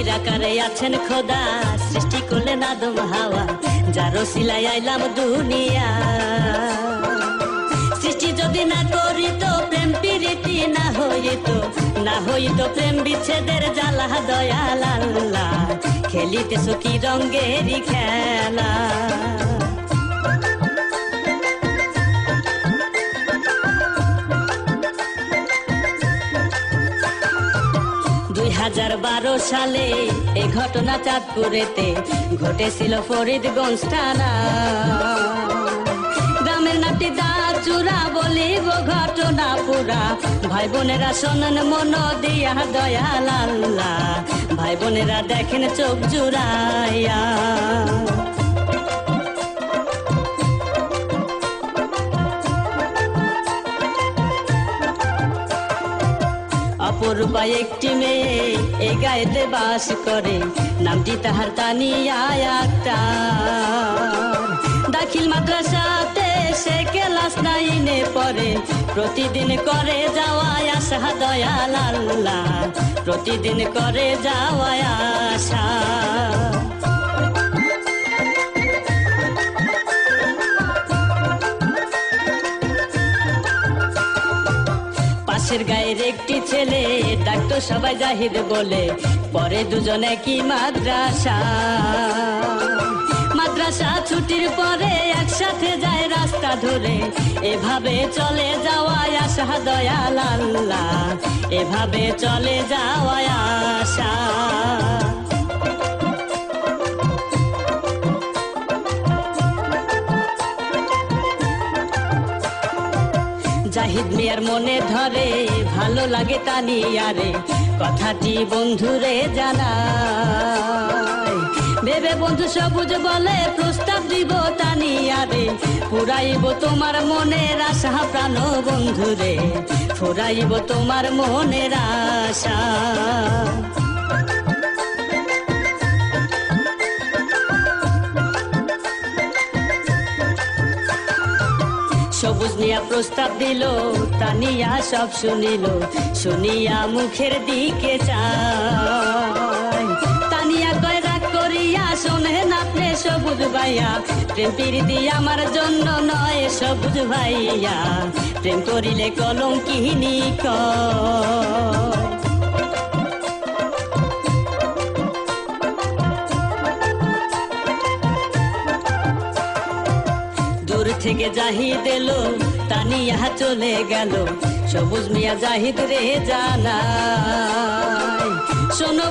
নিরাকারে আছেন খোদা, সৃষ্টি করলেন আদম হাওয়া, যার ওসিলায় আইলাম দুনিয়া। সৃষ্টি যদি না করিত, প্রেম প্রীতি না হইত প্রেম বিচ্ছেদের জ্বালা, দয়াল আল্লাহ খেলিতেছো কি রঙ্গেরই খেলা। 2012 সালে এই ঘটনা চাঁদপুরেতে ঘটেছিল ফরিদগঞ্জ থানা। গ্রামের নাটি দাচুরা বলিব ঘটনা পুরা, ভাই বোনেরা শোনেন মন দিয়া, দয়াল আল্লাহ ভাই বোনেরা দেখেন চোখ জুড়াইয়া। অপরূপা একটি মেয়ে এই গায়েতে বাস করে, নামটি তাহার তানিয়া আক্তার। দাখিল মাদ্রাসাতে সে ক্লাস 9-এ পড়ে, প্রতিদিন করে যাওয়া আসা, দয়াল আল্লাহ প্রতিদিন করে যাওয়া আসা। পাশের গায়ের একটি ছেলে ডাকতো সবাই জাহিদ বলে, পরে দুজনে কি মাদ্রাসা ছুটির পরে একসাথে যায় রাস্তা ধরে, এভাবে চলে যাওয়া আসা, দয়াল আল্লাহ এভাবে চলে যাওয়া আসা। জাহিদ মিয়ার মনে ধরে, ভালো লাগে তানিয়ারে, কথাটি বন্ধুরে জানায়। ভেবে বন্ধু সবুজ বলে, প্রস্তাব দিব তানিয়ারে, ফুরাইব তোমার মনের আশা, প্রাণ বন্ধুরে ফুরাইব তোমার মনের আশা। সবুজ নিয়া প্রস্তাব দিল, তানিয়া সব শুনিল, শুনিয়া মুখের দিকে চায়। তানিয়া কয় রাগ করিয়া, শোনেন আপনি সবুজ ভাইয়া, প্রেম প্রীতি আমার জন্য নয় সবুজ ভাইয়া, প্রেম করিলে কলঙ্কিনী কয়। দূর থেকে জাহিদ এলো, তানিয়া চলে গেল, সবুজ মিয়া জাহিদ রে জানায়, শোনো